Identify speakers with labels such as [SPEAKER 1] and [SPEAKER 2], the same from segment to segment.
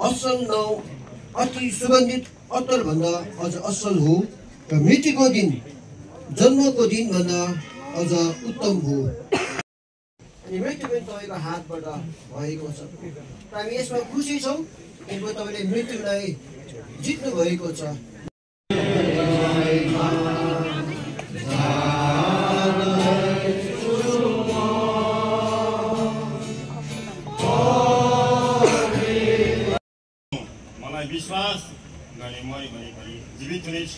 [SPEAKER 1] असल नाउँ अति सुगन्धित अत्तर भन्दा अझ असल हो र मृत्युको दिन जन्मको दिन भन्दा अझ उत्तम हो। अनि मृत्यु पनि तपाईँको हातबाट भएको छ। हामी यसमा खुसी छौँ किनकि तपाईँले मृत्युलाई जित्नु भएको छ।
[SPEAKER 2] विश्वास गर्ने मरि भएकोले जीवित हुनेछ।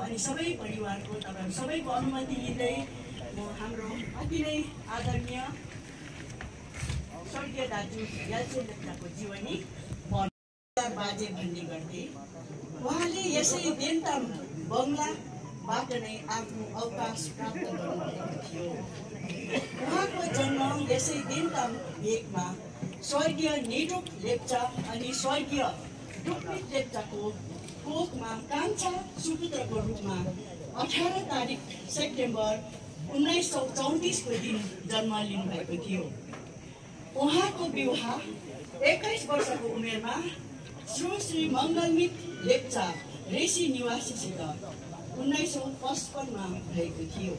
[SPEAKER 3] अनि सबै परिवारको तपाईहरु सबैको अनुमति लिँदै म हाम्रो अति नै आदरणीय स्वर्गीय दाजु याल्छे लेप्चाको जीवनी बाजे भन्ने गर्थे। उहाँले यसै देन्ताम बङ्गलाबाट नै आफ्नो अवकाश प्राप्त गर्नुभएको थियो। उहाँको जन्म यसै देन्ताम भेकमा स्वर्गीय नेडोक लेप्चा अनि स्वर्गीय डुक्मित लेप्चाको कोखमा कान्छा सुपुत्रको रूपमा 18 तारिक सेप्टेम्बर 1934 को दिन जन्म लिनुभएको थियो। उहाँको विवाह 21 वर्षको उमेरमा श्री मङ्गलमित लेप्चा रेसी निवासीसित 1955 मा भएको थियो।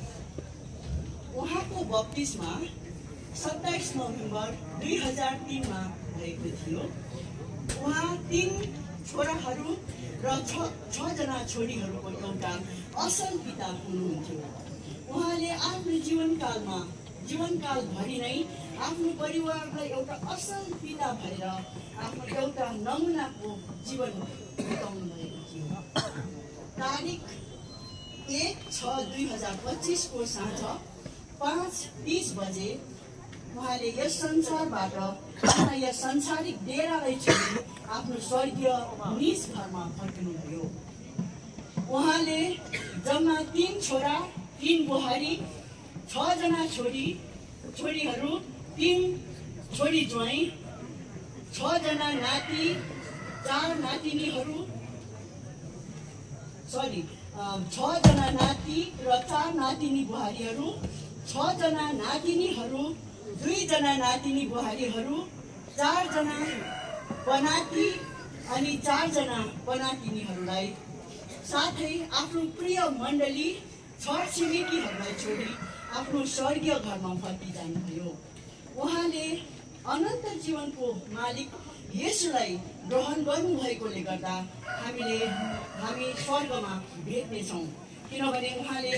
[SPEAKER 3] उहाँको बप्तिस्मा 27 नोभेम्बर 2003 मा भएको थियो। उहाँ 3 छोराहरू र 6 जना छोरीहरूको एउटा असल पिता हुनुहुन्थ्यो। उहाँले आफ्नो जीवनकालभरि नै आफ्नो परिवारलाई एउटा असल पिता भएर आफ्नो एउटा नमुनाको जीवन बिताउनु भएको थियो। तारिक 1/6/2025 को साँझ 5:30 बजे उहाँले यस संसारबाट यस संसारिक डेरालाई छोडी आफ्नो स्वर्गीय निज घरमा फर्किनुभयो। उहाँले जम्मा 3 छोरा 3 बुहारी 6 जना छोरीहरू 3 छोरी ज्वाइँ 6 जना नाति 4 नातिनीहरू 6 जना नाति र 4 नातिनी बुहारीहरू 6 जना नातिनीहरू 2 जना नातिनी बुहारीहरू 4 जना पनाति अनि 4 जना पनातिनीहरूलाई साथै आफ्नो प्रिय मण्डली छर छिमेकीहरूलाई छोडी आफ्नो स्वर्गीय घरमा फर्किजानुभयो। उहाँले अनन्त जीवनको मालिक येशूलाई ग्रहण गर्नुभएकोले गर्दा हामी स्वर्गमा भेट्नेछौँ, किनभने उहाँले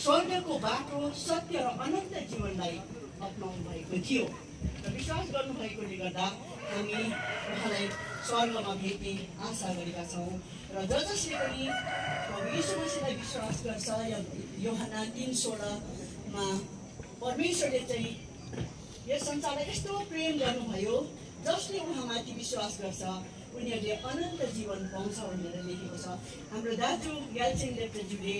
[SPEAKER 3] स्वर्गको बाटो सत्य र अनन्त जीवनलाई अपनाउनु भएको थियो र विश्वास गर्नुभएकोले गर्दा हामी उहाँलाई स्वर्गमा भेट्ने आशा गरेका छौँ। र जसले पनि यीशु मसीहलाई विश्वास गर्छ, यूहन्ना 3:16 मा परमेश्वरले चाहिँ यस संसारलाई यस्तो प्रेम गर्नुभयो जसले उहाँमाथि विश्वास गर्छ उनीहरूले अनन्त जीवन पाउँछ भनेर लेखेको छ। हाम्रो दाजु याल्छे लेप्चाज्यूले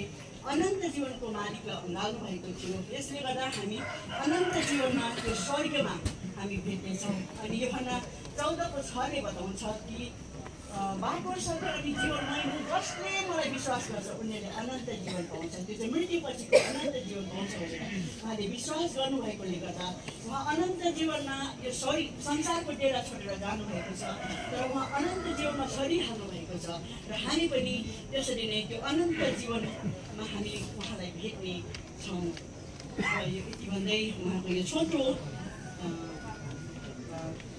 [SPEAKER 3] अनन्त जीवनको मालिकलाई अँगाल्नु भएको थियो। यसले गर्दा हामी अनन्त जीवनमा त्यो स्वर्गमा हामी भेट्नेछौँ। अनि यूहन्ना 14:6 बताउँछ कि बाटो सत्य अनि जीवनमय हुन्, जसले मलाई विश्वास गर्छ उनीहरूले अनन्त जीवन पाउँछ। त्यो चाहिँ मृत्युपछिको अनन्त जीवन पाउँछ भनेर उहाँले विश्वास गर्नुभएकोले गर्दा उहाँ अनन्त जीवनमा यो संसारको डेरा छोडेर जानुभएको छ, तर उहाँ अनन्त जीवनमा सरिहाल्नु भएको भएको छ र हामी पनि त्यसरी नै त्यो अनन्त जीवनमा हामी उहाँलाई भेट्ने छौँ। र यो यति भन्दै उहाँको यो छोटो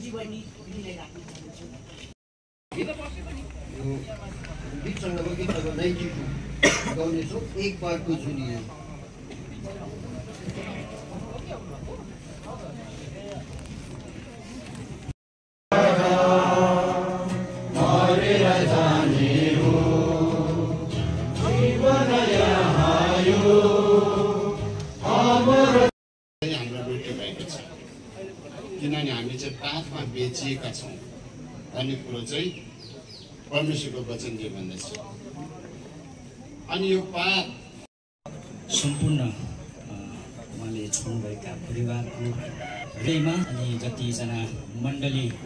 [SPEAKER 3] जीवनी विनय राख्न चाहन्छु।
[SPEAKER 1] गीत सङ्गमा गीत नम्बर 92 गाउनेछौँ, एक बारको जुनिया।
[SPEAKER 4] किनभने हामी चाहिँ पापमा बेचिएका छौँ भन्ने कुरो चाहिँ परमेश्वरको वचनले भन्दछ। अनि यो पाप
[SPEAKER 5] सम्पूर्ण उहाँले छोड्नुभएका परिवारको हृदयमा अनि जतिजना मण्डलीको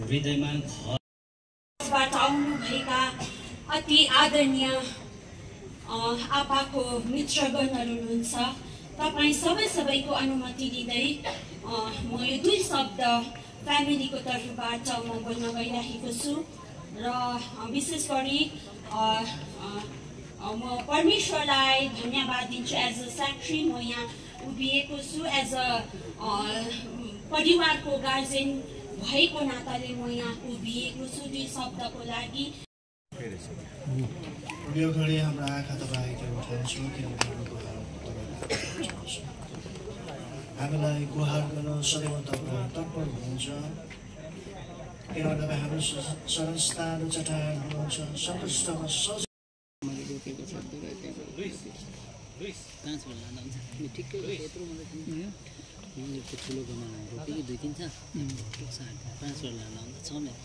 [SPEAKER 5] हृदयमा
[SPEAKER 6] घरबाट आउनुभएका अति आदरणीय आपाको मित्रगणहरू हुनुहुन्छ। तपाईँ सबैको अनुमति दिँदै म यो 2 शब्द फ्यामिलीको तर्फबाट म बोल्न गइरहेको छु र विशेष गरी म परमेश्वरलाई धन्यवाद दिन्छु। एज अ सेक्रेटरी म यहाँ उभिएको छु, एज अ परिवारको गार्जेन भएको नाताले म यहाँ उभिएको छु 2 शब्दको लागि।
[SPEAKER 7] यो घडी हाम्रा आँखा तपाईँको उठाउँछौँ हामीलाई गुहार गर्न सदैव तपाईँ तत्पर हुनुहुन्छ। किनभने तपाईँ हाम्रो संस्था र चट्टान हुनुहुन्छ। सङ्कष्टमा सज
[SPEAKER 8] ठुलो बनाउनु रोपेको 2-3 छ 5 वर लाँदा हुन्छ 6 मिनट।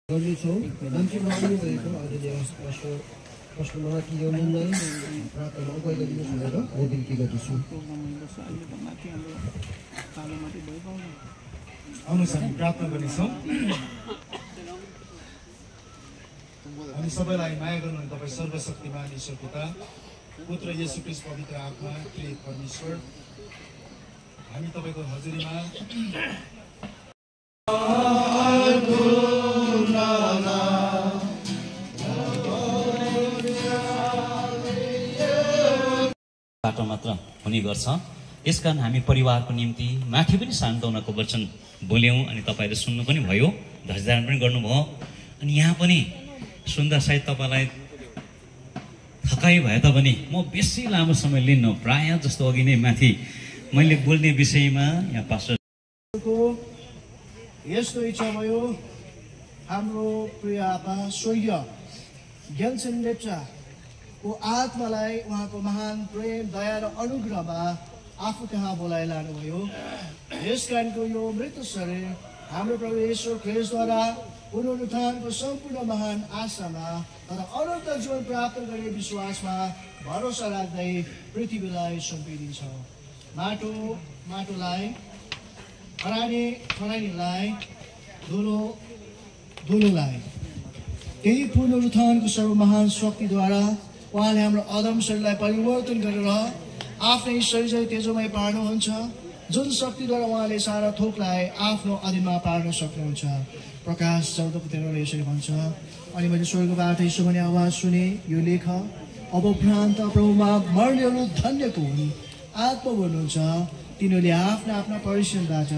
[SPEAKER 1] गर्नेछौँ। मान्छेमा आउनुभएको आदरणीय पास्टर महाकी यौनलाई प्रार्थना अगुवाई गरिदिनुहोस् भनेर म बिन्ती गर्दछु।
[SPEAKER 7] आउनुहोस् हामी प्रार्थना गर्नेछौँ। हामी सबैलाई माया गर्नुहुने तपाईँ सर्वशक्तिमान ईश्वर पिता, पुत्र येशू ख्रीष्ट पवित्र आत्मा, प्रिय परमेश्वर, हामी तपाईँको हजुरीमा
[SPEAKER 5] बाटो मात्र हुने गर्छ। यसकारण हामी परिवारको निम्ति माथि पनि सान्त्वनाको वचन बोल्यौँ अनि तपाईँले सुन्नु पनि भयो, ध्वजधारण पनि गर्नुभयो। अनि यहाँ पनि सुन्दा सायद तपाईँलाई थकाइ भए तापनि म बेसी लामो समय लिन्न, प्राय जस्तो अघि नै माथि मैले बोल्ने विषयमा यहाँ पास्टरको
[SPEAKER 7] यस्तो इच्छा भयो हाम्रो प्रिय आपा स्वर्गीय ज्ञानसेन लेप्चाको आत्मालाई उहाँको महान प्रेम, दया र अनुग्रहमा आफू कहाँ बोलाइ लानुभयो। यस कारणको यो मृत शरीर हाम्रो प्रभु येशू ख्रीष्टद्वारा पुनरुत्थानको सम्पूर्ण महान आशामा तर अनन्त जीवन प्राप्त गर्ने विश्वासमा भरोसा राख्दै पृथ्वीलाई सुम्पिदिन्छ। माटोलाई खरानीलाई धुलोलाई त्यही पुनरुत्थानको सर्वमहान शक्तिद्वारा उहाँले हाम्रो अदम शरीरलाई परिवर्तन गरेर आफ्नै शरीर तेजोमय पार्नुहुन्छ, जुन शक्तिद्वारा उहाँले सारा थोकलाई आफ्नो अधीनमा पार्न सक्नुहुन्छ। प्रकाश 14:13 यसरी भन्छ, अनि मैले स्वर्गबाट यसो भन्ने आवाज सुने, यो लेख, अब भ्रान्त प्रभुमा मर्नेहरू धन्यको हुन्, आत्मा भन्नुहुन्छ, तिनीहरूले आफ्ना परिश्रमबाट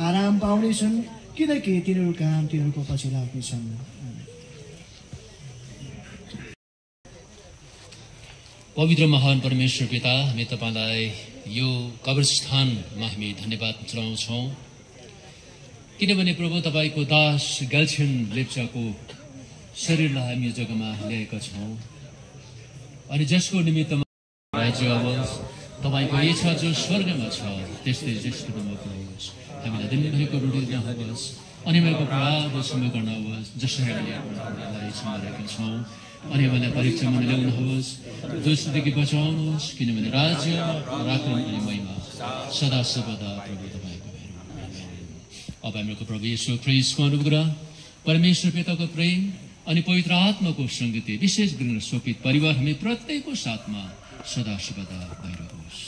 [SPEAKER 7] आराम पाउनेछन्, किनकि तिनीहरू काम तिनीहरूको पछि लाग्नेछन्।
[SPEAKER 8] पवित्र महान परमेश्वर पिता, हामी तपाईँलाई यो कब्रस्थानमा हामी धन्यवाद चढाउँछौँ।
[SPEAKER 9] किनभने प्रभु तपाईँको दास गल्छेन लेप्चाको शरीरलाई हामी यो जग्गामा ल्याएका छौँ अनि जसको निमित्तमा राज्य होस् तपाईँको इच्छा जो स्वर्गमा छ त्यस्तै जसकोमा होस् हामीलाई दिनभरिको रोटी दिनुहोस् अनि मेरो अपराध क्षमा गर्नुहोस् जसरी हामीले अपराधलाई क्षमा गरेका छौँ अनि हामीलाई परीक्षामा ल्याउनुहोस् दोषदेखि बचाउनुहोस् किनभने राज्य पराक्रम अनि महिमा सदा सर्वदा प्रभु तपाईँको अब हाम्रो प्रभु येशू ख्रीष्टको अनुग्रह परमेश्वर पिताको प्रेम अनि पवित्र आत्माको संगति विशेष गरेर शोकित परिवार हामी प्रत्येकको साथमा सदा सर्वदा भइरहोस्।